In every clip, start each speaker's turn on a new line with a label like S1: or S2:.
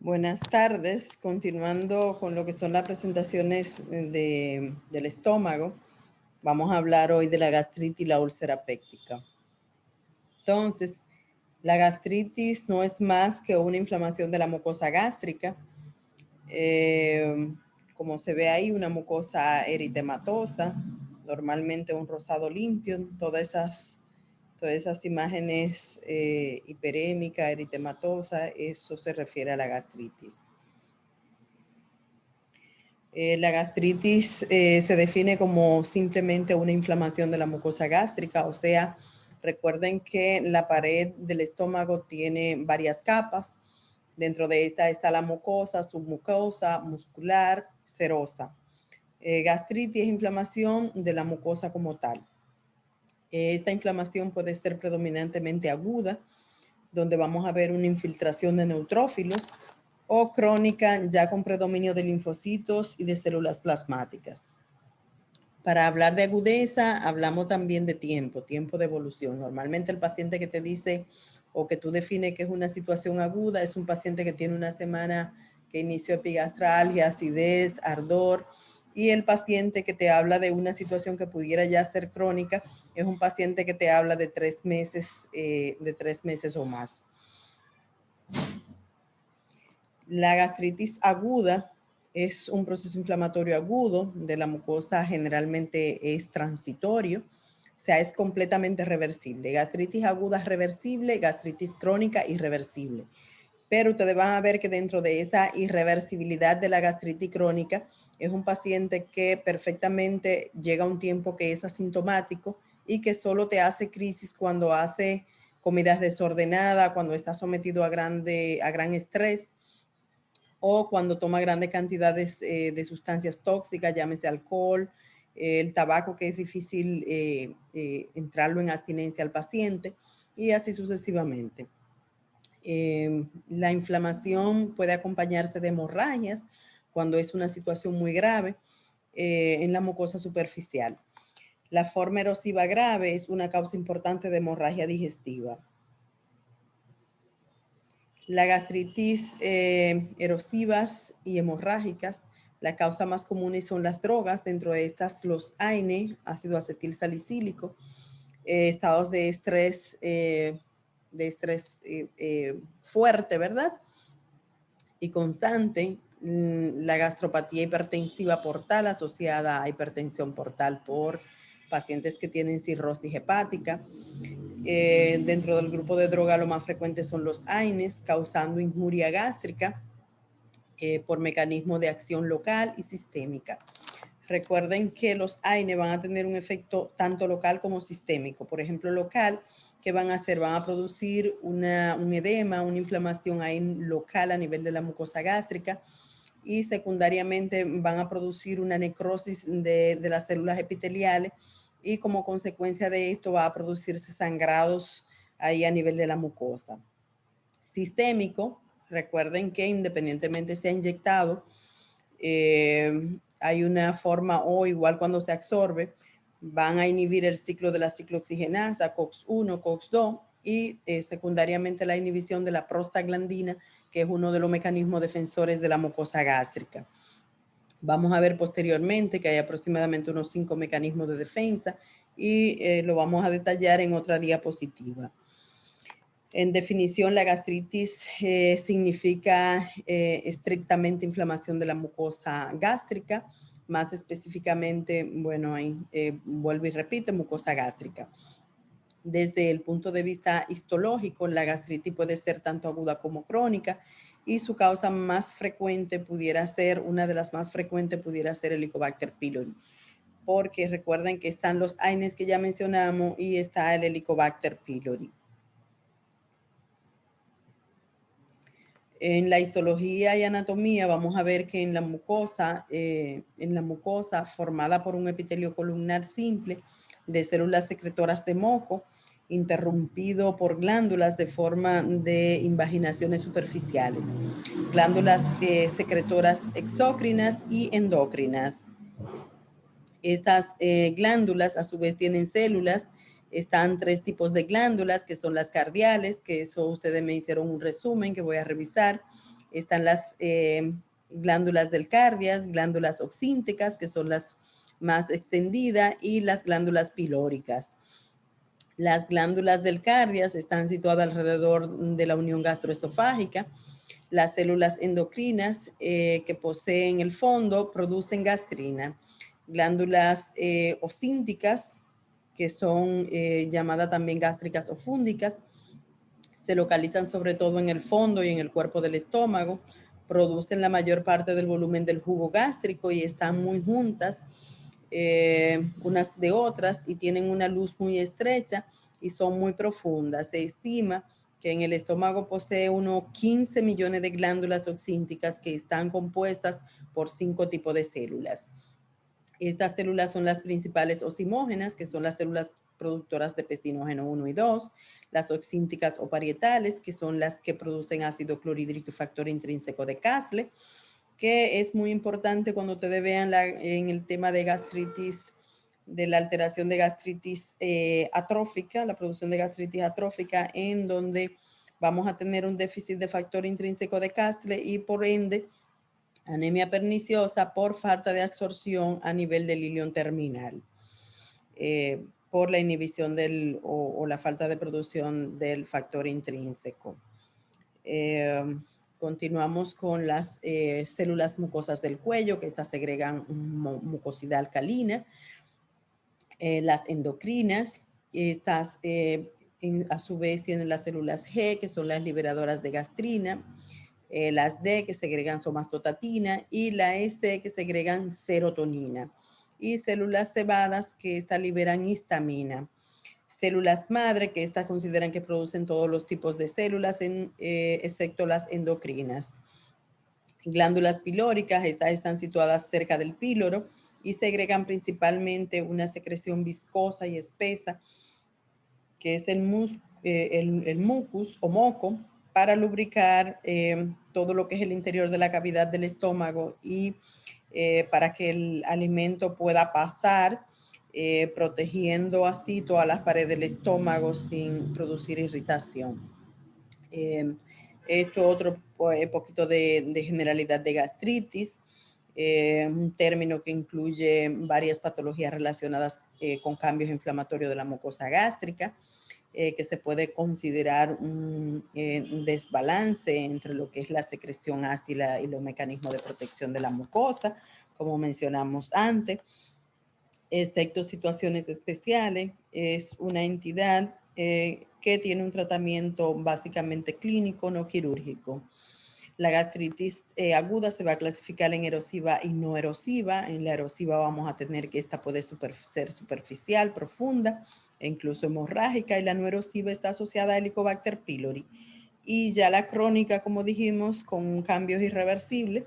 S1: Buenas tardes. Continuando con lo que son las presentaciones del estómago, vamos a hablar hoy de la gastritis y la úlcera péptica. Entonces, la gastritis no es más que una inflamación de la mucosa gástrica. Como se ve ahí, una mucosa eritematosa, normalmente un rosado limpio, todas esas imágenes hiperémica, eritematosa, eso se refiere a la gastritis. La gastritis se define como simplemente una inflamación de la mucosa gástrica, o sea, recuerden que la pared del estómago tiene varias capas. Dentro de esta está la mucosa, submucosa, muscular, serosa. Gastritis es inflamación de la mucosa como tal. Esta inflamación puede ser predominantemente aguda, donde vamos a ver una infiltración de neutrófilos, o crónica ya con predominio de linfocitos y de células plasmáticas. Para hablar de agudeza, hablamos también de tiempo de evolución. Normalmente el paciente que te dice o que tú defines que es una situación aguda es un paciente que tiene una semana que inició epigastralgia, acidez, ardor, y el paciente que te habla de una situación que pudiera ya ser crónica es un paciente que te habla de 3 meses o más. La gastritis aguda es un proceso inflamatorio agudo de la mucosa, generalmente es transitorio, o sea, es completamente reversible. Gastritis aguda reversible, gastritis crónica irreversible. Pero ustedes van a ver que dentro de esa irreversibilidad de la gastritis crónica es un paciente que perfectamente llega a un tiempo que es asintomático y que solo te hace crisis cuando hace comidas desordenadas, cuando está sometido a gran estrés, o cuando toma grandes cantidades de sustancias tóxicas, llámese alcohol, el tabaco, que es difícil entrarlo en abstinencia al paciente, y así sucesivamente. La inflamación puede acompañarse de hemorragias cuando es una situación muy grave en la mucosa superficial. La forma erosiva grave es una causa importante de hemorragia digestiva. La gastritis erosivas y hemorrágicas, la causa más común son las drogas, dentro de estas los AINE, ácido acetil salicílico, estados de estrés fuerte, ¿verdad? Y constante, la gastropatía hipertensiva portal asociada a hipertensión portal por pacientes que tienen cirrosis hepática. Dentro del grupo de droga lo más frecuente son los AINES, causando injuria gástrica por mecanismo de acción local y sistémica. Recuerden que los AINE van a tener un efecto tanto local como sistémico. Por ejemplo, local, ¿qué van a hacer? Van a producir un edema, una inflamación AINE local a nivel de la mucosa gástrica, y secundariamente van a producir una necrosis de las células epiteliales, y como consecuencia de esto va a producirse sangrados ahí a nivel de la mucosa. Sistémico, recuerden que independientemente sea inyectado, hay una forma, o igual cuando se absorbe, van a inhibir el ciclo de la ciclooxigenasa, COX-1, COX-2, y secundariamente la inhibición de la prostaglandina, que es uno de los mecanismos defensores de la mucosa gástrica. Vamos a ver posteriormente que hay aproximadamente unos 5 mecanismos de defensa, y lo vamos a detallar en otra diapositiva. En definición, la gastritis significa estrictamente inflamación de la mucosa gástrica, más específicamente, bueno, ahí vuelvo y repito, mucosa gástrica. Desde el punto de vista histológico, la gastritis puede ser tanto aguda como crónica, y su causa más frecuente pudiera ser, una de las más frecuentes pudiera ser el Helicobacter pylori, porque recuerden que están los AINES que ya mencionamos y está el Helicobacter pylori. En la histología y anatomía vamos a ver que en la mucosa formada por un epitelio columnar simple de células secretoras de moco, interrumpido por glándulas de forma de invaginaciones superficiales, glándulas secretoras exócrinas y endócrinas. Estas glándulas a su vez tienen células. Están 3 tipos de glándulas, que son las cardiales, que eso ustedes me hicieron un resumen que voy a revisar. Están las glándulas del cardias, glándulas oxínticas, que son las más extendidas, y las glándulas pilóricas. Las glándulas del cardias están situadas alrededor de la unión gastroesofágica. Las células endocrinas que poseen el fondo producen gastrina. Glándulas ocínticas, que son llamadas también gástricas o fúndicas, se localizan sobre todo en el fondo y en el cuerpo del estómago, producen la mayor parte del volumen del jugo gástrico y están muy juntas unas de otras y tienen una luz muy estrecha y son muy profundas. Se estima que en el estómago posee unos 15 millones de glándulas oxínticas que están compuestas por 5 tipos de células. Estas células son las principales ocimógenas, que son las células productoras de pectinógeno 1 y 2, las oxínticas o parietales, que son las que producen ácido clorhídrico y factor intrínseco de Castle, que es muy importante cuando ustedes vean en el tema de gastritis, de la alteración de gastritis atrófica, la producción de gastritis atrófica, en donde vamos a tener un déficit de factor intrínseco de Castle y por ende anemia perniciosa por falta de absorción a nivel del ilion terminal, por la inhibición o la falta de producción del factor intrínseco. Continuamos con las células mucosas del cuello, que estas segregan mucosidad alcalina. Las endocrinas, estas a su vez tienen las células G, que son las liberadoras de gastrina, las D, que segregan somatostatina, y la S, que segregan serotonina, y células cebadas, que estas liberan histamina. Células madre, que estas consideran que producen todos los tipos de células, excepto las endocrinas. Glándulas pilóricas, estas están situadas cerca del píloro y segregan principalmente una secreción viscosa y espesa, que es el mucus o moco, para lubricar todo lo que es el interior de la cavidad del estómago y para que el alimento pueda pasar, protegiendo así todas las paredes del estómago sin producir irritación. Esto otro poquito de generalidad de gastritis, un término que incluye varias patologías relacionadas con cambios inflamatorios de la mucosa gástrica, que se puede considerar un desbalance entre lo que es la secreción ácida y los mecanismos de protección de la mucosa, como mencionamos antes. Excepto situaciones especiales, es una entidad que tiene un tratamiento básicamente clínico, no quirúrgico. La gastritis aguda se va a clasificar en erosiva y no erosiva. En la erosiva vamos a tener que esta puede ser superficial, profunda e incluso hemorrágica, y la no erosiva está asociada a Helicobacter pylori. Y ya la crónica, como dijimos, con cambios irreversibles,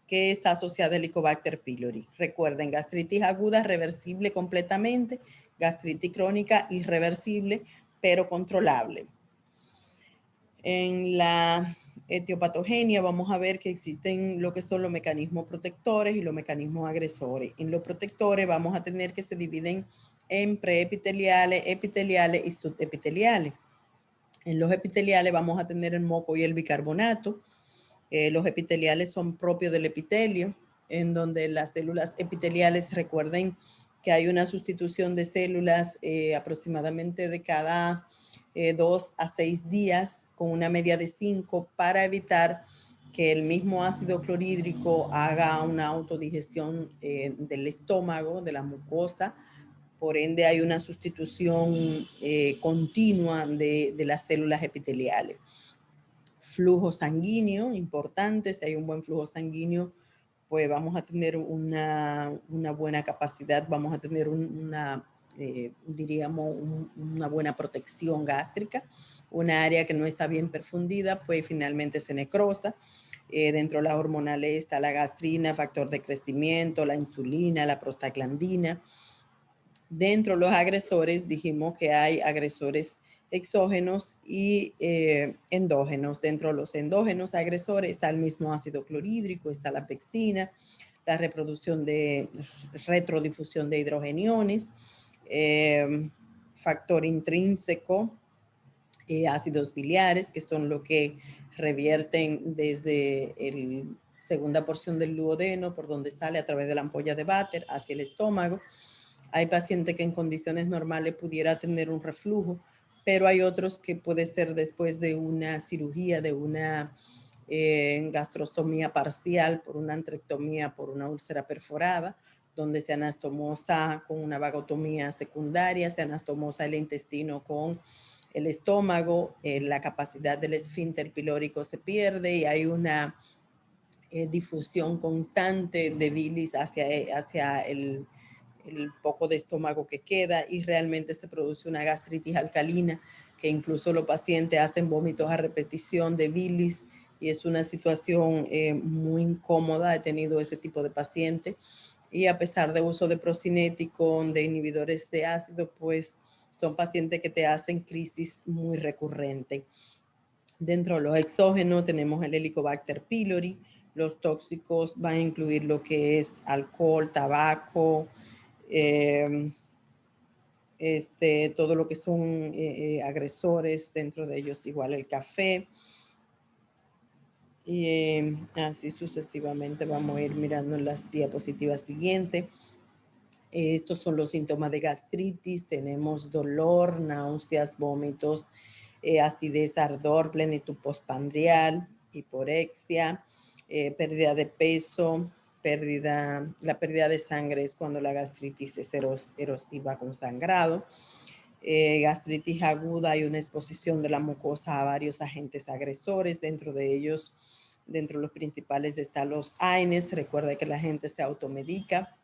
S1: que está asociada a Helicobacter pylori. Recuerden, gastritis aguda reversible completamente, gastritis crónica irreversible, pero controlable. En la etiopatogenia vamos a ver que existen lo que son los mecanismos protectores y los mecanismos agresores. En los protectores vamos a tener que se dividen en preepiteliales, epiteliales y subepiteliales. En los epiteliales vamos a tener el moco y el bicarbonato. Los epiteliales son propios del epitelio, en donde las células epiteliales, recuerden que hay una sustitución de células aproximadamente de cada 2 a 6 días, con una media de 5, para evitar que el mismo ácido clorhídrico haga una autodigestión del estómago, de la mucosa. Por ende, hay una sustitución continua de las células epiteliales. Flujo sanguíneo, importante. Si hay un buen flujo sanguíneo, pues vamos a tener una buena capacidad, vamos a tener diríamos, una buena protección gástrica. Una área que no está bien perfundida, pues finalmente se necrosa. Dentro de las hormonales está la gastrina, factor de crecimiento, la insulina, la prostaglandina. Dentro de los agresores dijimos que hay agresores exógenos y endógenos. Dentro de los endógenos agresores está el mismo ácido clorhídrico, está la pexina, la reproducción de retrodifusión de hidrogeniones, factor intrínseco, ácidos biliares, que son lo que revierten desde la segunda porción del duodeno, por donde sale a través de la ampolla de váter hacia el estómago. Hay pacientes que en condiciones normales pudiera tener un reflujo, pero hay otros que puede ser después de una cirugía, de una gastrostomía parcial, por una antrectomía, por una úlcera perforada, donde se anastomosa con una vagotomía secundaria, se anastomosa el intestino con el estómago, la capacidad del esfínter pilórico se pierde y hay una difusión constante de bilis hacia el poco de estómago que queda y realmente se produce una gastritis alcalina que incluso los pacientes hacen vómitos a repetición de bilis y es una situación muy incómoda. He tenido ese tipo de paciente y a pesar de uso de procinético, de inhibidores de ácido, pues son pacientes que te hacen crisis muy recurrente. Dentro de los exógenos tenemos el Helicobacter pylori. Los tóxicos van a incluir lo que es alcohol, tabaco, todo lo que son agresores, dentro de ellos igual el café. Y así sucesivamente vamos a ir mirando en las diapositivas siguientes. Estos son los síntomas de gastritis. Tenemos dolor, náuseas, vómitos, acidez, ardor, plenitud postprandial, hiporexia, pérdida de peso, la pérdida de sangre es cuando la gastritis es erosiva con sangrado. Gastritis aguda, hay una exposición de la mucosa a varios agentes agresores, dentro de ellos, dentro de los principales están los AINES. Recuerda que la gente se automedica.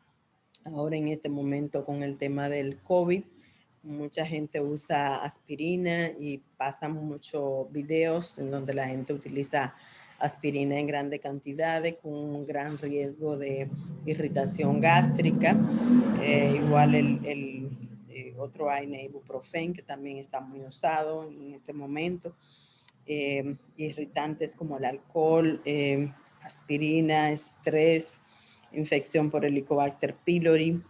S1: Ahora en este momento con el tema del COVID, mucha gente usa aspirina y pasan muchos videos en donde la gente utiliza aspirina en grandes cantidades con un gran riesgo de irritación gástrica. Igual el otro AINE, ibuprofen, que también está muy usado en este momento. Irritantes como el alcohol, aspirina, estrés, infección por Helicobacter pylori.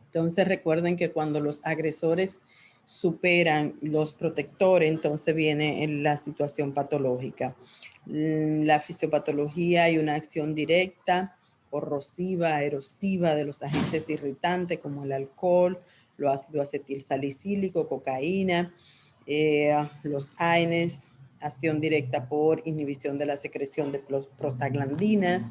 S1: Entonces recuerden que cuando los agresores superan los protectores, entonces viene la situación patológica. La fisiopatología y una acción directa, corrosiva, erosiva de los agentes irritantes como el alcohol, los ácido acetil salicílico, cocaína, los AINES, acción directa por inhibición de la secreción de prostaglandinas,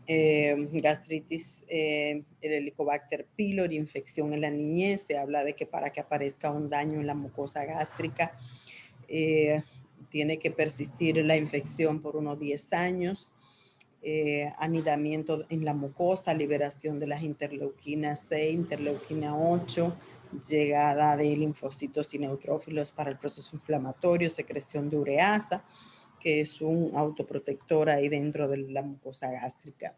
S1: gastritis, el Helicobacter pylori, infección en la niñez. Se habla de que para que aparezca un daño en la mucosa gástrica, tiene que persistir la infección por unos 10 años. Anidamiento en la mucosa, liberación de las interleuquinas 6, interleuquina 8, llegada de linfocitos y neutrófilos para el proceso inflamatorio, secreción de ureasa, que es un autoprotector ahí dentro de la mucosa gástrica.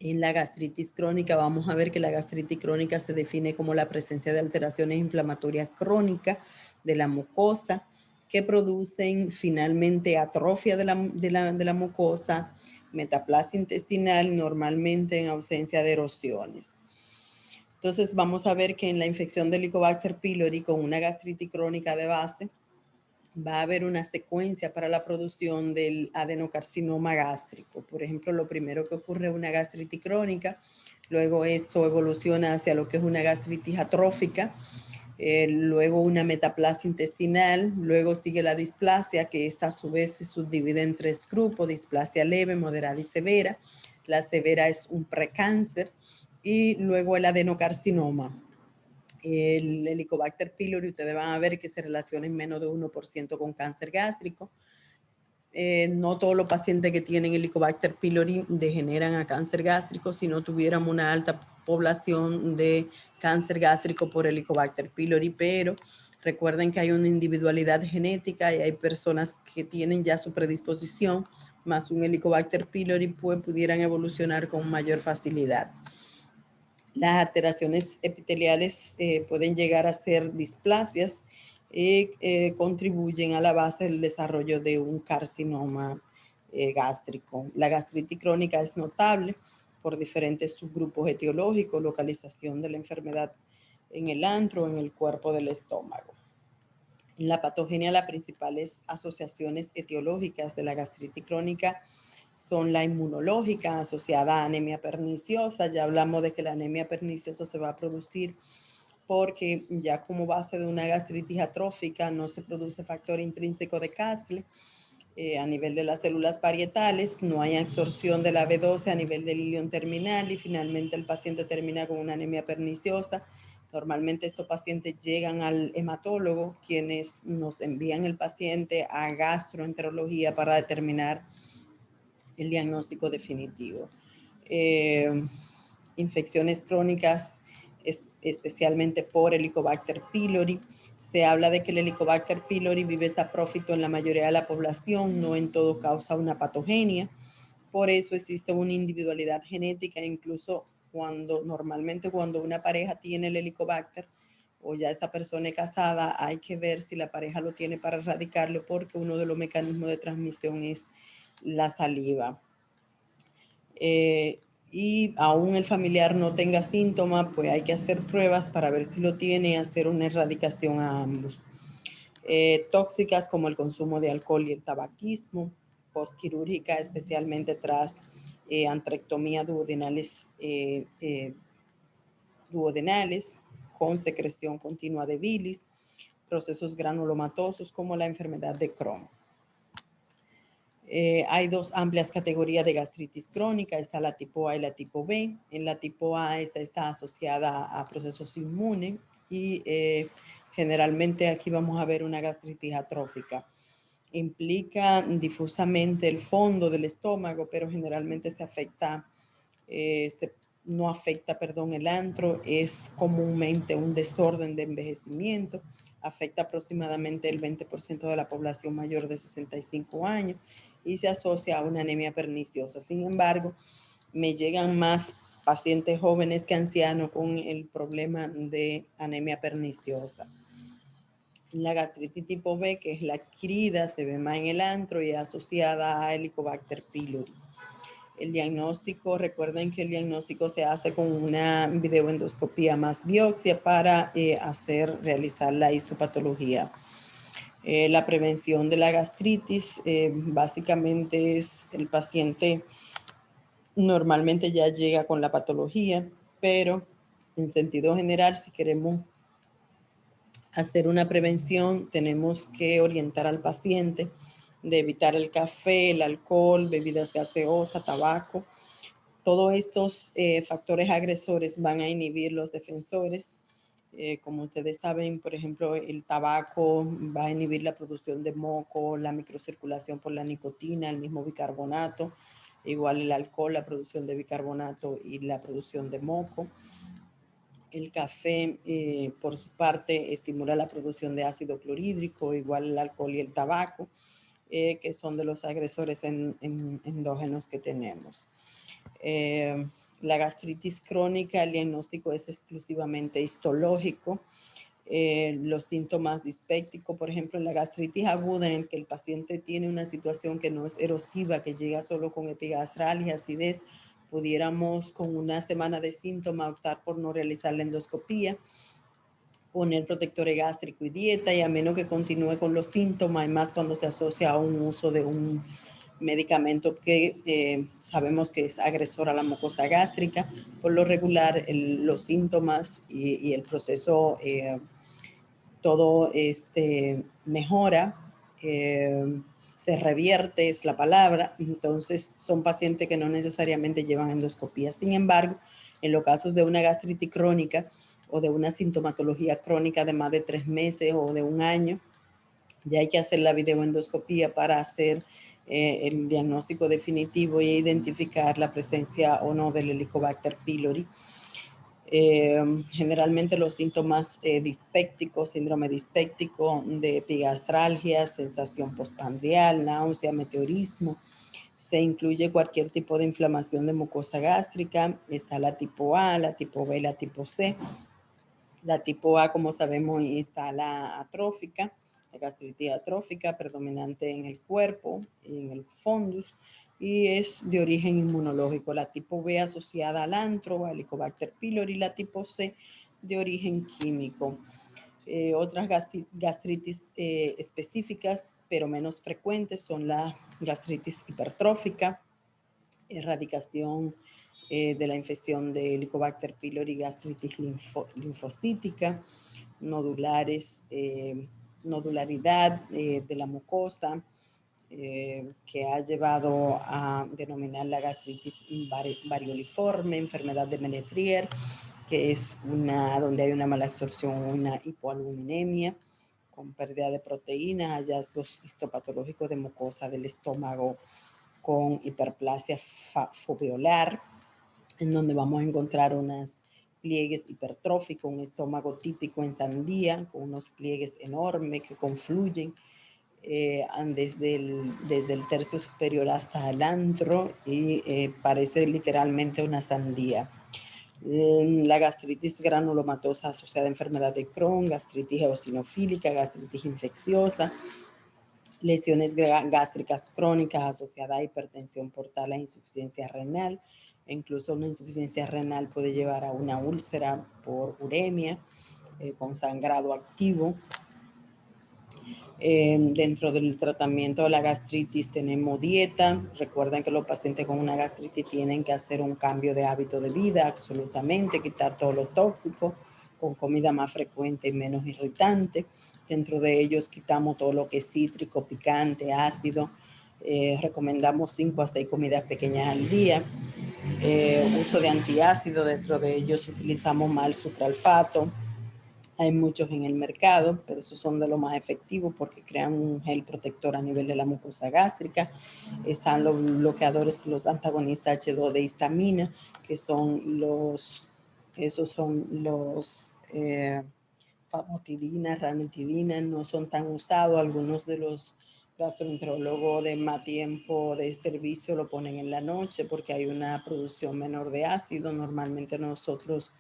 S1: En la gastritis crónica vamos a ver que la gastritis crónica se define como la presencia de alteraciones inflamatorias crónicas de la mucosa que producen finalmente atrofia de la mucosa, metaplasia intestinal, normalmente en ausencia de erosiones. Entonces vamos a ver que en la infección de Helicobacter pylori con una gastritis crónica de base, va a haber una secuencia para la producción del adenocarcinoma gástrico. Por ejemplo, lo primero que ocurre es una gastritis crónica, luego esto evoluciona hacia lo que es una gastritis atrófica, luego una metaplasia intestinal, luego sigue la displasia, que esta a su vez se subdivide en 3 grupos: displasia leve, moderada y severa. La severa es un precáncer, y luego el adenocarcinoma. El Helicobacter pylori, ustedes van a ver que se relaciona en menos de 1% con cáncer gástrico. No todos los pacientes que tienen Helicobacter pylori degeneran a cáncer gástrico. Si no tuviéramos una alta población de cáncer gástrico por Helicobacter pylori, pero recuerden que hay una individualidad genética y hay personas que tienen ya su predisposición, más un Helicobacter pylori, pues pudieran evolucionar con mayor facilidad. Las alteraciones epiteliales pueden llegar a ser displasias y contribuyen a la base del desarrollo de un carcinoma gástrico. La gastritis crónica es notable por diferentes subgrupos etiológicos, localización de la enfermedad en el antro, en el cuerpo del estómago. En la patogenia, las principales asociaciones etiológicas de la gastritis crónica son la inmunológica asociada a anemia perniciosa. Ya hablamos de que la anemia perniciosa se va a producir porque ya como base de una gastritis atrófica no se produce factor intrínseco de Castle a nivel de las células parietales, no hay absorción de la B12 a nivel del ilion terminal y finalmente el paciente termina con una anemia perniciosa. Normalmente estos pacientes llegan al hematólogo, quienes nos envían el paciente a gastroenterología para determinar el diagnóstico definitivo. Infecciones crónicas, especialmente por Helicobacter pylori. Se habla de que el Helicobacter pylori vive saprófito en la mayoría de la población, no en todo causa una patogenia. Por eso existe una individualidad genética, incluso normalmente cuando una pareja tiene el Helicobacter o ya esa persona es casada, hay que ver si la pareja lo tiene para erradicarlo, porque uno de los mecanismos de transmisión es la saliva. Y aún el familiar no tenga síntomas, pues hay que hacer pruebas para ver si lo tiene y hacer una erradicación a ambos. Tóxicas como el consumo de alcohol y el tabaquismo, postquirúrgica, especialmente tras antrectomía duodenales, con secreción continua de bilis, procesos granulomatosos como la enfermedad de Crohn. Hay dos amplias categorías de gastritis crónica, está la tipo A y la tipo B. En la tipo A está asociada a procesos inmunes y generalmente aquí vamos a ver una gastritis atrófica. Implica difusamente el fondo del estómago, pero generalmente no afecta el antro, es comúnmente un desorden de envejecimiento, afecta aproximadamente el 20% de la población mayor de 65 años y se asocia a una anemia perniciosa. Sin embargo, me llegan más pacientes jóvenes que ancianos con el problema de anemia perniciosa. La gastritis tipo B, que es la adquirida, se ve más en el antro y es asociada a Helicobacter pylori. El diagnóstico, recuerden que el diagnóstico se hace con una videoendoscopía más biopsia para realizar la histopatología. La prevención de la gastritis básicamente es el paciente normalmente ya llega con la patología, pero en sentido general, si queremos hacer una prevención, tenemos que orientar al paciente de evitar el café, el alcohol, bebidas gaseosas, tabaco. Todos estos factores agresores van a inhibir los defensores. Como ustedes saben, por ejemplo, el tabaco va a inhibir la producción de moco, la microcirculación por la nicotina, el mismo bicarbonato. Igual el alcohol, la producción de bicarbonato y la producción de moco. El café, por su parte, estimula la producción de ácido clorhídrico, igual el alcohol y el tabaco, que son de los agresores endógenos que tenemos. La gastritis crónica, el diagnóstico es exclusivamente histológico. Los síntomas dispépticos, por ejemplo, en la gastritis aguda, en el que el paciente tiene una situación que no es erosiva, que llega solo con epigastralgia, acidez, pudiéramos con una semana de síntomas optar por no realizar la endoscopía, poner protectores gástricos y dieta, y a menos que continúe con los síntomas, y más cuando se asocia a un uso de un medicamento que sabemos que es agresor a la mucosa gástrica. Por lo regular, los síntomas y el proceso todo mejora, se revierte, es la palabra. Entonces, son pacientes que no necesariamente llevan endoscopía. Sin embargo, en los casos de una gastritis crónica o de una sintomatología crónica de más de 3 meses o de 1 año, ya hay que hacer la videoendoscopía para hacer el diagnóstico definitivo e identificar la presencia o no del Helicobacter pylori. Generalmente los síntomas dispépticos, síndrome dispéptico, de epigastralgia, sensación postprandial, náusea, meteorismo. Se incluye cualquier tipo de inflamación de mucosa gástrica. Está la tipo A, la tipo B, la tipo C. La tipo A, como sabemos, está la atrófica, la gastritis atrófica predominante en el cuerpo, en el fundus, y es de origen inmunológico. La tipo B asociada al antro, al Helicobacter pylori, la tipo C de origen químico. Otras gastritis específicas, pero menos frecuentes, son la gastritis hipertrófica, erradicación de la infección de Helicobacter pylori, gastritis linfocítica, nodularidad de la mucosa, que ha llevado a denominar la gastritis varioliforme, enfermedad de Menetrier, que es donde hay una mala absorción, una hipoaluminemia, con pérdida de proteínas, hallazgos histopatológicos de mucosa del estómago con hiperplasia foveolar, en donde vamos a encontrar unos pliegues hipertróficos, un estómago típico en sandía, con unos pliegues enormes que confluyen desde el tercio superior hasta el antro y parece literalmente una sandía. La gastritis granulomatosa asociada a enfermedad de Crohn, gastritis eosinofílica, gastritis infecciosa, lesiones gástricas crónicas asociadas a hipertensión portal e insuficiencia renal. Incluso una insuficiencia renal puede llevar a una úlcera por uremia con sangrado activo. Dentro del tratamiento de la gastritis tenemos dieta. Recuerden que los pacientes con una gastritis tienen que hacer un cambio de hábito de vida, absolutamente, quitar todo lo tóxico, con comida más frecuente y menos irritante. Dentro de ellos quitamos todo lo que es cítrico, picante, ácido. Recomendamos 5 a 6 comidas pequeñas al día. Uso de antiácido, dentro de ellos utilizamos mal sucralfato. Hay muchos en el mercado, pero esos son de los más efectivos porque crean un gel protector a nivel de la mucosa gástrica. Están los bloqueadores, los antagonistas H2 de histamina, que son famotidina, ranitidina, no son tan usados. Algunos de los gastroenterólogos de más tiempo de servicio lo ponen en la noche porque hay una producción menor de ácido. Normalmente nosotros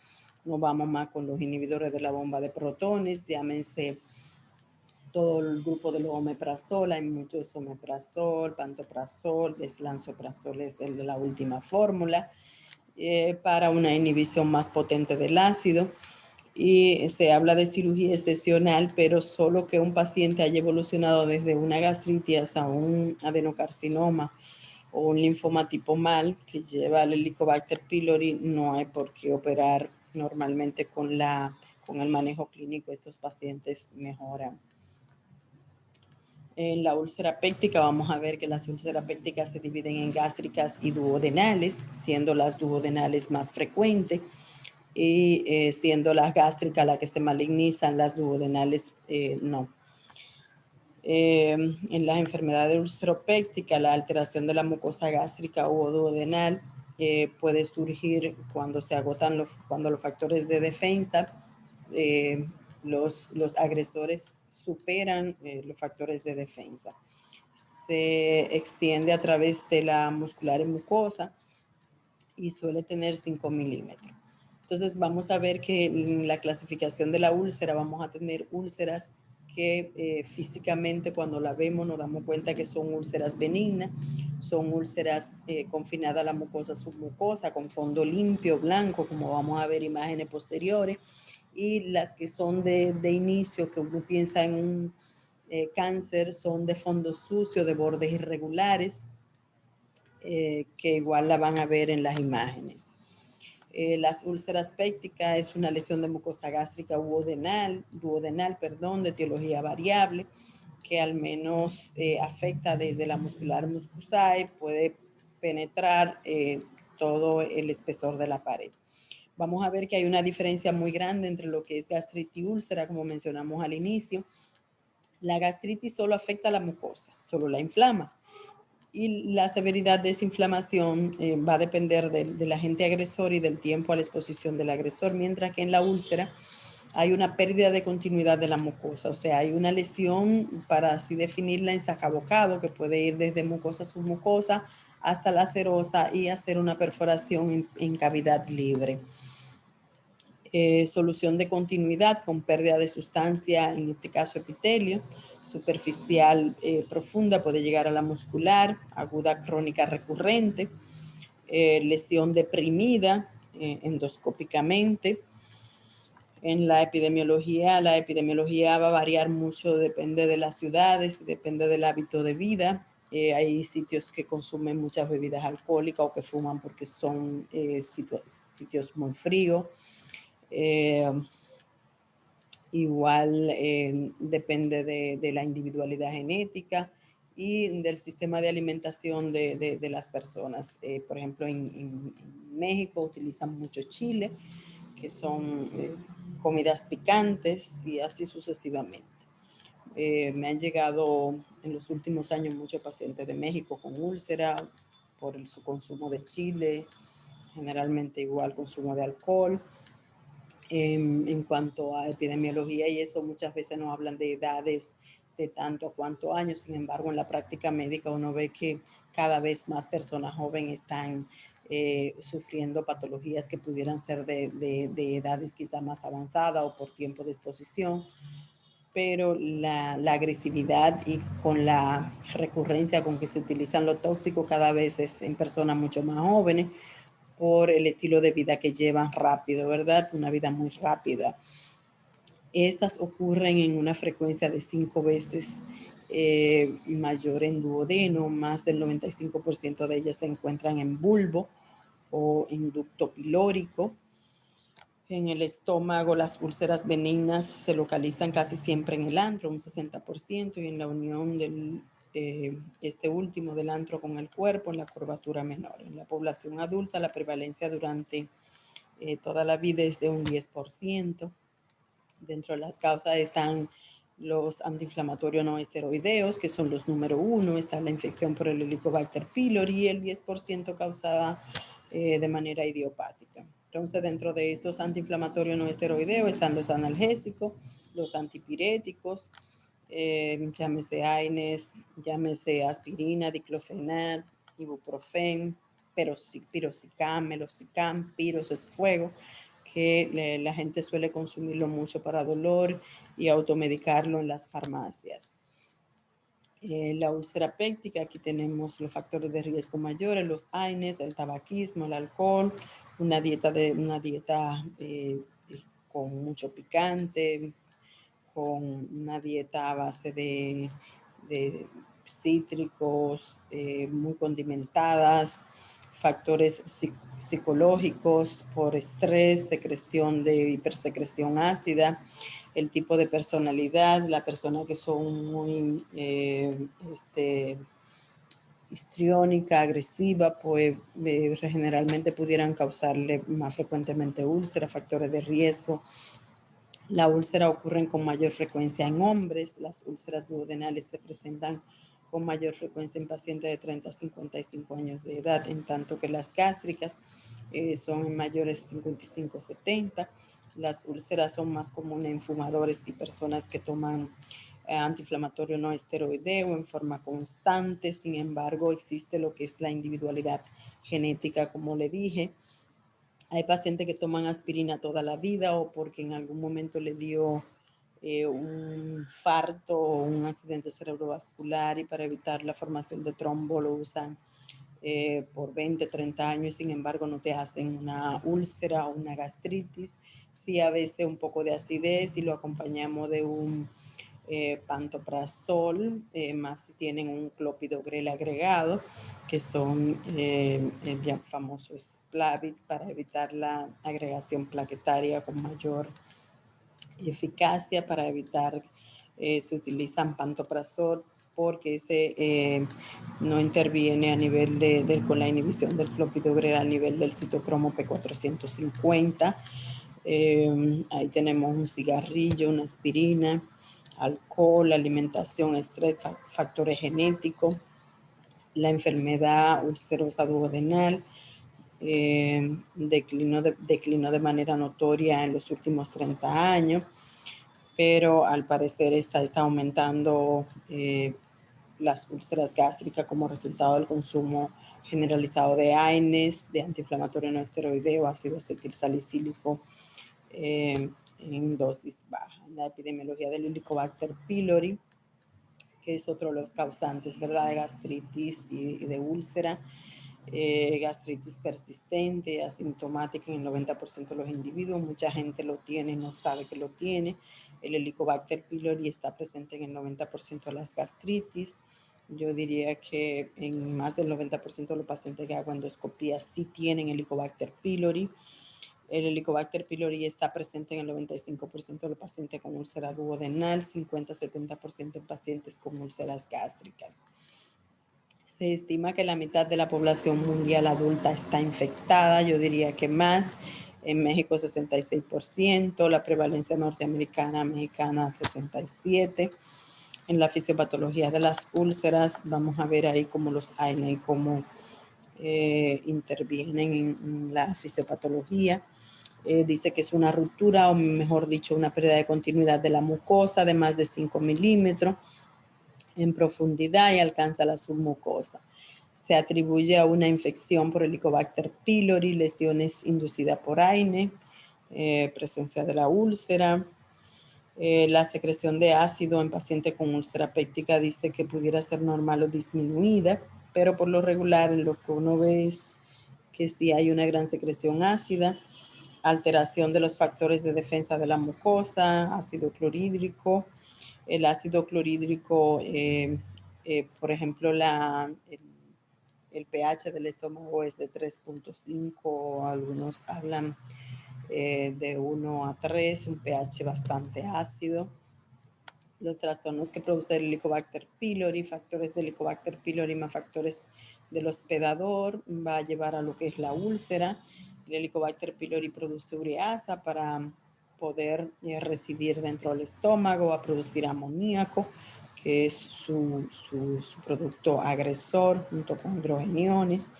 S1: nos vamos más con los inhibidores de la bomba de protones, llámense todo el grupo de los omeprazol, hay muchos omeprazol, pantoprazol, deslansoprazol es el de la última fórmula, para una inhibición más potente del ácido. Y se habla de cirugía excepcional, pero solo que un paciente haya evolucionado desde una gastritis hasta un adenocarcinoma o un linfoma tipo MAL que lleva al Helicobacter pylori, no hay por qué operar. Normalmente con el manejo clínico estos pacientes mejoran. En la úlcera péptica vamos a ver que las úlceras pépticas se dividen en gástricas y duodenales, siendo las duodenales más frecuentes y siendo las gástricas las que se malignizan, las duodenales no. En las enfermedades ulceropépticas, la alteración de la mucosa gástrica o duodenal puede surgir cuando se agotan cuando los factores de defensa, los agresores superan los factores de defensa. Se extiende a través de la muscular y mucosa y suele tener 5 milímetros. Entonces vamos a ver que en la clasificación de la úlcera vamos a tener úlceras que físicamente cuando la vemos nos damos cuenta que son úlceras benignas, son úlceras confinadas a la mucosa submucosa con fondo limpio, blanco, como vamos a ver imágenes posteriores, y las que son de inicio, que uno piensa en un cáncer, son de fondo sucio, de bordes irregulares, que igual la van a ver en las imágenes. Las úlceras pépticas es una lesión de mucosa gástrica duodenal, de etiología variable, que al menos afecta desde la muscular mucosae, puede penetrar todo el espesor de la pared. Vamos a ver que hay una diferencia muy grande entre lo que es gastritis y úlcera, como mencionamos al inicio. La gastritis solo afecta a la mucosa, solo la inflama. Y la severidad de esa inflamación va a depender del agente agresor y del tiempo a la exposición del agresor, mientras que en la úlcera hay una pérdida de continuidad de la mucosa, o sea, hay una lesión, para así definirla, en sacabocado, que puede ir desde mucosa submucosa hasta la serosa y hacer una perforación en cavidad libre. Solución de continuidad con pérdida de sustancia, en este caso epitelio, superficial profunda, puede llegar a la muscular, aguda crónica recurrente, lesión deprimida endoscópicamente, En la epidemiología va a variar mucho, depende de las ciudades, depende del hábito de vida. Hay sitios que consumen muchas bebidas alcohólicas o que fuman porque son sitios muy fríos. Igual depende de la individualidad genética y del sistema de alimentación de las personas. Por ejemplo, en México utilizan mucho chile, que son comidas picantes y así sucesivamente. Me han llegado en los últimos años muchos pacientes de México con úlcera por su consumo de chile, generalmente igual consumo de alcohol. En cuanto a epidemiología y eso, muchas veces nos hablan de edades de tanto a cuántos años. Sin embargo, en la práctica médica uno ve que cada vez más personas jóvenes están sufriendo patologías que pudieran ser de edades quizá más avanzadas o por tiempo de exposición, pero la agresividad y con la recurrencia con que se utilizan los tóxicos cada vez es en personas mucho más jóvenes, por el estilo de vida que llevan rápido, ¿verdad? Una vida muy rápida. Estas ocurren en una frecuencia de 5 veces mayor en duodeno, más del 95% de ellas se encuentran en bulbo o en ducto pilórico. En el estómago, las úlceras benignas se localizan casi siempre en el antro, un 60%, y en la unión del este último del antro con el cuerpo en la curvatura menor. En la población adulta la prevalencia durante toda la vida es de un 10%. Dentro de las causas están los antiinflamatorios no esteroideos, que son los número 1, está la infección por el Helicobacter pylori y el 10% causada de manera idiopática. Entonces, dentro de estos antiinflamatorios no esteroideos están los analgésicos, los antipiréticos, llámese AINES, llámese aspirina, diclofenac, ibuprofen, pirocicam, melocicam, piros es fuego, que la gente suele consumirlo mucho para dolor y automedicarlo en las farmacias. La úlcera péptica, aquí tenemos los factores de riesgo mayores, los AINES, el tabaquismo, el alcohol, una dieta con mucho picante, con una dieta a base de cítricos, muy condimentadas, factores psicológicos por estrés, secreción de hipersecreción ácida, el tipo de personalidad, la persona que son muy histriónica, agresiva, pues generalmente pudieran causarle más frecuentemente úlcera, factores de riesgo. La úlcera ocurren con mayor frecuencia en hombres, las úlceras duodenales se presentan con mayor frecuencia en pacientes de 30 a 55 años de edad, en tanto que las gástricas son en mayores de 55 a 70. Las úlceras son más comunes en fumadores y personas que toman antiinflamatorio no esteroideo en forma constante. Sin embargo, existe lo que es la individualidad genética, como le dije. Hay pacientes que toman aspirina toda la vida o porque en algún momento le dio un infarto o un accidente cerebrovascular y para evitar la formación de trombo lo usan por 20, 30 años, sin embargo no te hacen una úlcera o una gastritis. Sí, a veces un poco de acidez y lo acompañamos de un pantoprazol, más si tienen un clopidogrel agregado, que son el bien famoso Splavit, para evitar la agregación plaquetaria con mayor eficacia. Para evitar, se utilizan pantoprazol porque ese no interviene a nivel con la inhibición del clopidogrel a nivel del citocromo P450. Ahí tenemos un cigarrillo, una aspirina, alcohol, alimentación, estrés, factores genéticos, la enfermedad ulcerosa duodenal, declinó de manera notoria en los últimos 30 años, pero al parecer está aumentando las úlceras gástricas como resultado del consumo generalizado de AINES, de antiinflamatorio no esteroideo, ácido acetilsalicílico, en dosis baja. La epidemiología del Helicobacter pylori, que es otro de los causantes, ¿verdad?, de gastritis y de úlcera, gastritis persistente, asintomática en el 90% de los individuos. Mucha gente lo tiene y no sabe que lo tiene. El Helicobacter pylori está presente en el 90% de las gastritis. Yo diría que en más del 90% de los pacientes que hago endoscopía sí tienen Helicobacter pylori. El Helicobacter pylori está presente en el 95% de los pacientes con úlcera duodenal, 50-70% en pacientes con úlceras gástricas. Se estima que la mitad de la población mundial adulta está infectada, yo diría que más. En México 66%, la prevalencia norteamericana, mexicana 67%. En la fisiopatología de las úlceras vamos a ver ahí cómo los AINE, cómo intervienen en la fisiopatología. Dice que es una ruptura, o mejor dicho, una pérdida de continuidad de la mucosa de más de 5 milímetros en profundidad y alcanza la submucosa. Se atribuye a una infección por Helicobacter pylori, lesiones inducidas por AINE, presencia de la úlcera. La secreción de ácido en pacientes con úlcera péptica dice que pudiera ser normal o disminuida, pero por lo regular lo que uno ve es que sí hay una gran secreción ácida, alteración de los factores de defensa de la mucosa, ácido clorhídrico. El ácido clorhídrico, por ejemplo, el pH del estómago es de 3.5, algunos hablan de 1 a 3, un pH bastante ácido. Los trastornos que produce el Helicobacter pylori, factores del Helicobacter pylori más factores del hospedador, va a llevar a lo que es la úlcera. El Helicobacter pylori produce ureasa para poder residir dentro del estómago, va a producir amoníaco, que es su producto agresor, junto con hidrogeniones.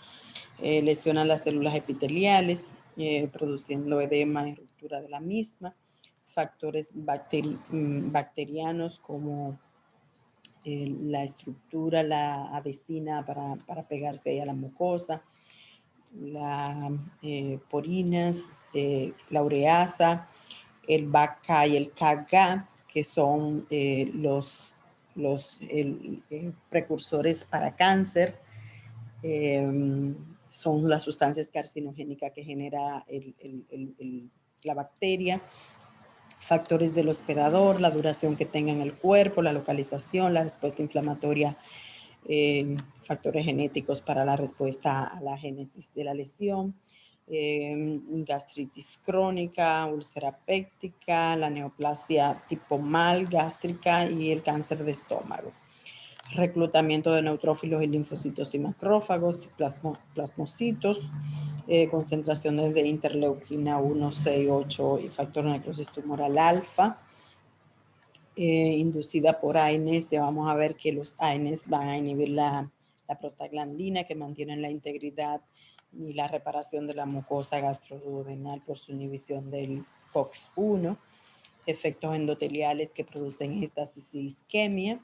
S1: Lesiona las células epiteliales, produciendo edema y ruptura de la misma. Factores bacterianos como la estructura, la adhesina para pegarse ahí a la mucosa, las porinas, la ureasa, el BACA y el KGA, que son los precursores para cáncer. Son las sustancias carcinogénicas que genera la bacteria. Factores del hospedador, la duración que tenga en el cuerpo, la localización, la respuesta inflamatoria, factores genéticos para la respuesta a la génesis de la lesión, gastritis crónica, úlcera péptica, la neoplasia tipo mal gástrica y el cáncer de estómago. Reclutamiento de neutrófilos y linfocitos y macrófagos, plasmocitos, concentraciones de interleuquina 1, 6, 8 y factor de necrosis tumoral alfa, inducida por AINES. Vamos a ver que los AINES van a inhibir la prostaglandina, que mantienen la integridad y la reparación de la mucosa gastroduodenal por su inhibición del COX-1, efectos endoteliales que producen éstasis y isquemia,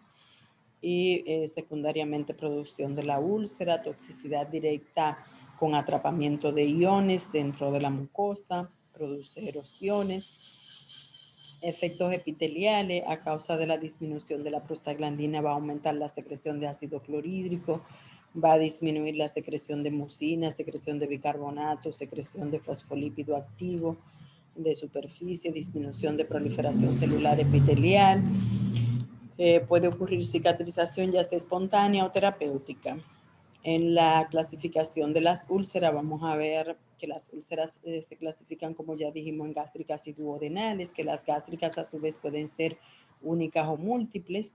S1: y secundariamente producción de la úlcera, toxicidad directa con atrapamiento de iones dentro de la mucosa, produce erosiones, efectos epiteliales. A causa de la disminución de la prostaglandina va a aumentar la secreción de ácido clorhídrico, va a disminuir la secreción de mucina, secreción de bicarbonato, secreción de fosfolípido activo de superficie, disminución de proliferación celular epitelial. Puede ocurrir cicatrización ya sea espontánea o terapéutica. En la clasificación de las úlceras vamos a ver que las úlceras se clasifican, como ya dijimos, en gástricas y duodenales, que las gástricas a su vez pueden ser únicas o múltiples.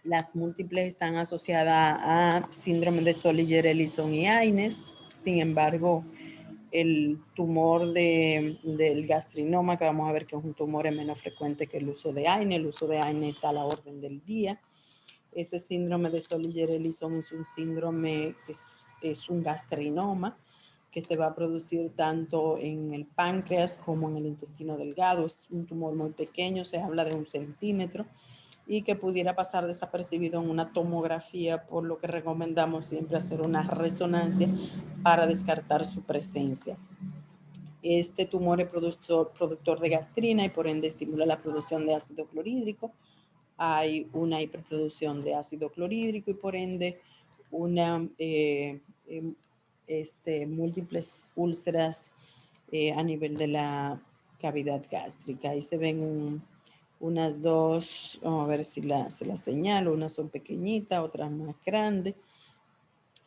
S1: Las múltiples están asociadas a síndrome de Soliger-Ellison y AINES. Sin embargo, el tumor del gastrinoma, que vamos a ver que es un tumor menos frecuente que el uso de AINE. El uso de AINE está a la orden del día. Ese síndrome de Soliger-Ellison es un síndrome, es un gastrinoma que se va a producir tanto en el páncreas como en el intestino delgado. Es un tumor muy pequeño, se habla de 1 centímetro, y que pudiera pasar desapercibido en una tomografía, por lo que recomendamos siempre hacer una resonancia para descartar su presencia. Este tumor es productor de gastrina y por ende estimula la producción de ácido clorhídrico. Hay una hiperproducción de ácido clorhídrico y por ende una múltiples úlceras a nivel de la cavidad gástrica. Ahí se ven unas dos, vamos a ver si se las señalo, unas son pequeñitas, otras más grandes.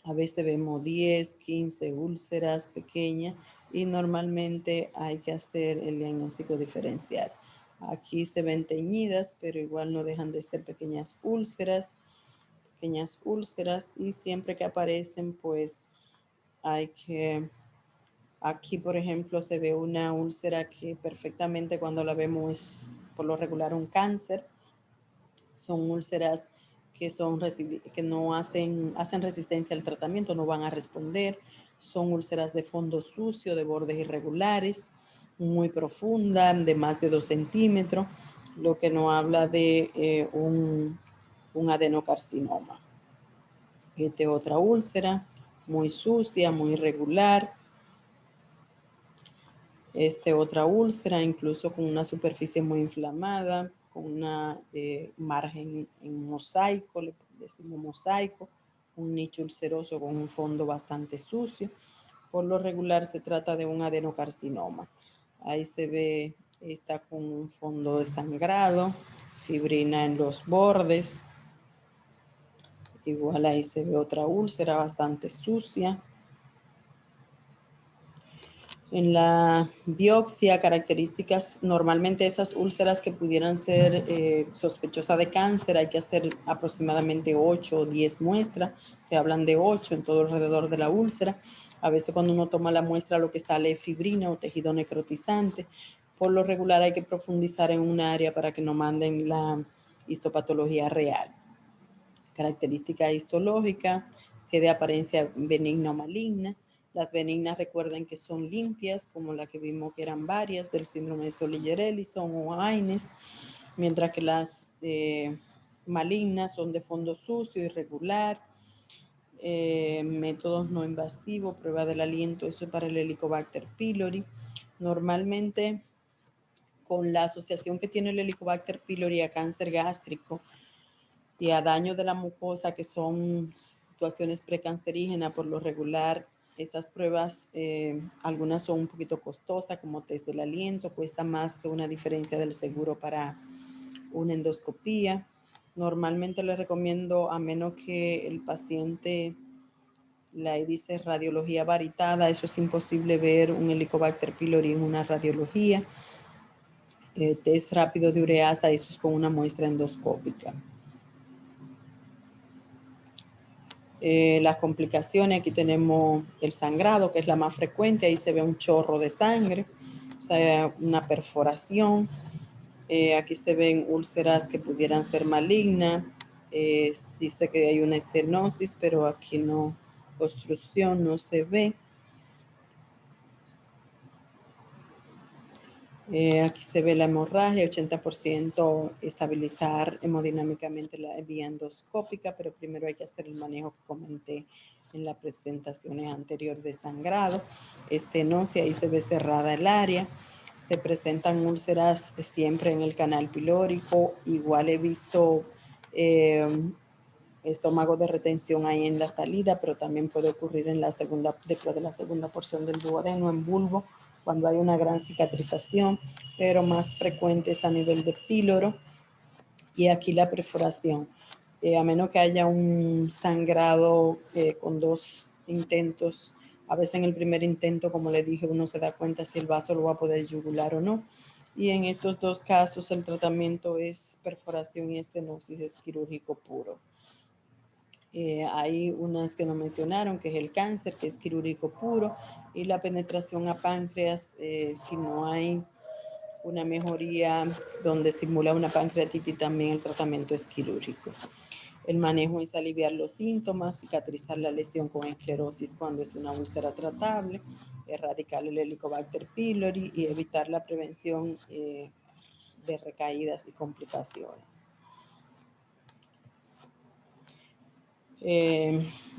S1: A veces vemos 10, 15 úlceras pequeñas y normalmente hay que hacer el diagnóstico diferencial. Aquí se ven teñidas, pero igual no dejan de ser pequeñas úlceras y siempre que aparecen, pues hay que, aquí por ejemplo se ve una úlcera que perfectamente cuando la vemos es por lo regular un cáncer. Son úlceras que no hacen resistencia al tratamiento, no van a responder. Son úlceras de fondo sucio, de bordes irregulares, muy profunda, de más de 2 centímetros, lo que nos habla de un adenocarcinoma. Esta es otra úlcera, muy sucia, muy irregular. Otra úlcera, incluso con una superficie muy inflamada, con una margen en mosaico, le decimos mosaico, un nicho ulceroso con un fondo bastante sucio. Por lo regular se trata de un adenocarcinoma. Ahí se ve, está con un fondo desangrado, fibrina en los bordes. Igual ahí se ve otra úlcera bastante sucia. En la biopsia, características, normalmente esas úlceras que pudieran ser sospechosas de cáncer, hay que hacer aproximadamente 8 o 10 muestras. Se hablan de 8 en todo alrededor de la úlcera. A veces cuando uno toma la muestra lo que sale es fibrina o tejido necrotizante. Por lo regular hay que profundizar en un área para que nos manden la histopatología real. Característica histológica, si es de apariencia benigna o maligna. Las benignas recuerden que son limpias, como la que vimos que eran varias del síndrome de Soliger-Ellison o AINES, mientras que las malignas son de fondo sucio, irregular, métodos no invasivos, prueba del aliento, eso es para el Helicobacter pylori. Normalmente, con la asociación que tiene el Helicobacter pylori a cáncer gástrico y a daño de la mucosa, que son situaciones precancerígenas, por lo regular, esas pruebas, algunas son un poquito costosas, como test del aliento, cuesta más que una diferencia del seguro para una endoscopía. Normalmente le recomiendo, a menos que el paciente la dice radiología varitada, eso es imposible ver un Helicobacter pylori en una radiología. Test rápido de ureasa, eso es con una muestra endoscópica. Las complicaciones, aquí tenemos el sangrado, que es la más frecuente, ahí se ve un chorro de sangre, o sea, una perforación. Aquí se ven úlceras que pudieran ser malignas, dice que hay una estenosis, pero aquí no, obstrucción no se ve. Aquí se ve la hemorragia, 80% estabilizar hemodinámicamente la vía endoscópica, pero primero hay que hacer el manejo que comenté en las presentaciones anteriores de sangrado. Estenosis, ahí se ve cerrada el área. Se presentan úlceras siempre en el canal pilórico. Igual he visto estómago de retención ahí en la salida, pero también puede ocurrir en la segunda, después de la segunda porción del duodeno, en bulbo, cuando hay una gran cicatrización, pero más frecuente es a nivel de píloro. Y aquí la perforación, a menos que haya un sangrado con 2 intentos, a veces en el primer intento, como le dije, uno se da cuenta si el vaso lo va a poder yugular o no. Y en estos 2 casos el tratamiento es perforación y estenosis, es quirúrgico puro. Hay unas que no mencionaron, que es el cáncer, que es quirúrgico puro, y la penetración a páncreas, si no hay una mejoría donde estimula una pancreatitis, también el tratamiento es quirúrgico. El manejo es aliviar los síntomas, cicatrizar la lesión con esclerosis cuando es una úlcera tratable, erradicar el Helicobacter pylori y evitar la prevención de recaídas y complicaciones.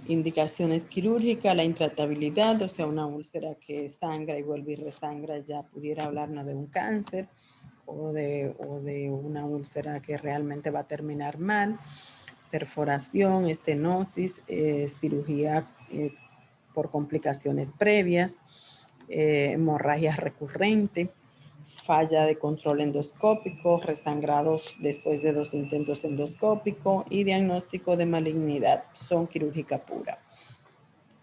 S1: Indicaciones quirúrgicas, la intratabilidad, o sea, una úlcera que sangra y vuelve y resangra, ya pudiera hablarnos de un cáncer o de una úlcera que realmente va a terminar mal. Perforación, estenosis, cirugía por complicaciones previas, hemorragia recurrente, falla de control endoscópico, resangrados después de 2 intentos endoscópicos y diagnóstico de malignidad, son quirúrgica pura.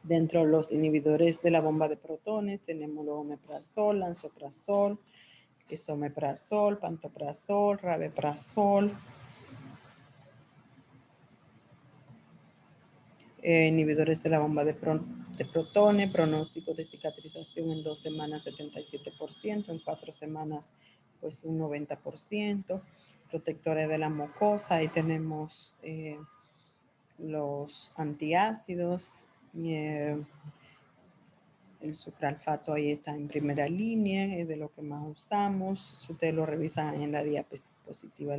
S1: Dentro de los inhibidores de la bomba de protones tenemos los omeprazol, lansoprazol, esomeprazol, pantoprazol, rabeprazol, inhibidores de la bomba de protones, pronóstico de cicatrización en 2 semanas 77%, en 4 semanas pues un 90%, protectores de la mucosa, ahí tenemos los antiácidos, el sucralfato ahí está en primera línea, es de lo que más usamos. Si ustedes lo revisan en la diapositiva,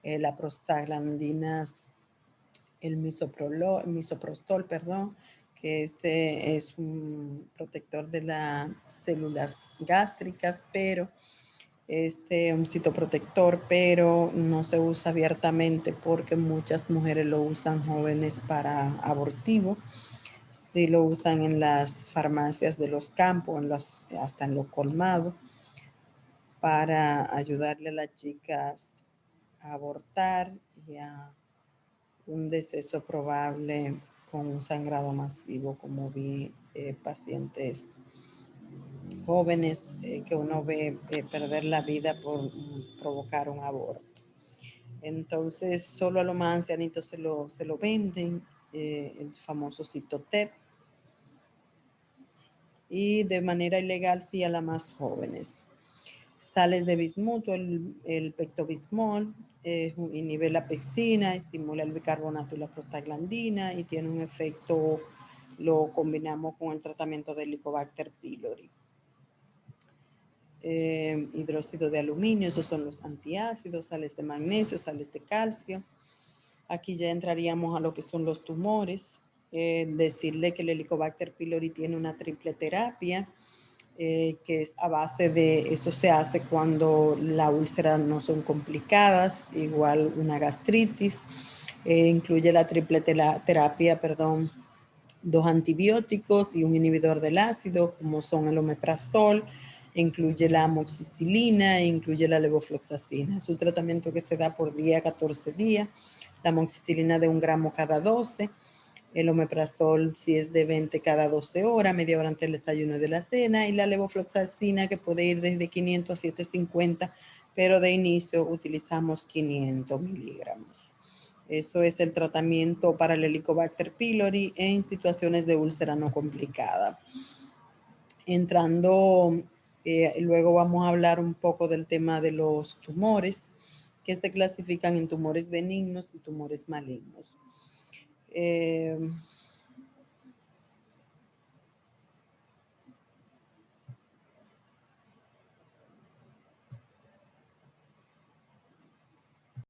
S1: la prostaglandinas, el misoprostol, perdón, que este es un protector de las células gástricas, pero un citoprotector, pero no se usa abiertamente porque muchas mujeres lo usan jóvenes para abortivo. Sí lo usan en las farmacias de los campos, hasta en los colmados, para ayudarle a las chicas a abortar y a un deceso probable con un sangrado masivo, como vi pacientes jóvenes que uno ve perder la vida por provocar un aborto. Entonces, solo a los más ancianitos se lo venden, el famoso Citotep, y de manera ilegal sí a las más jóvenes. Sales de bismuto, el pectobismol, inhibe la pectina, estimula el bicarbonato y la prostaglandina y tiene un efecto, lo combinamos con el tratamiento del Helicobacter pylori. Hidróxido de aluminio, esos son los antiácidos, sales de magnesio, sales de calcio. Aquí ya entraríamos a lo que son los tumores. Decirle que el Helicobacter pylori tiene una triple terapia, que es a base de, eso se hace cuando las úlceras no son complicadas, igual una gastritis, incluye la triple terapia, 2 antibióticos y un inhibidor del ácido, como son el omeprazol, incluye la amoxicilina, incluye la levofloxacina. Es un tratamiento que se da por día 14 días, la amoxicilina de 1 gramo cada 12, el omeprazol si es de 20 cada 12 horas, media hora antes del desayuno y de la cena, y la levofloxacina que puede ir desde 500 a 750, pero de inicio utilizamos 500 miligramos. Eso es el tratamiento para el Helicobacter pylori en situaciones de úlcera no complicada. Entrando, luego vamos a hablar un poco del tema de los tumores, que se clasifican en tumores benignos y tumores malignos.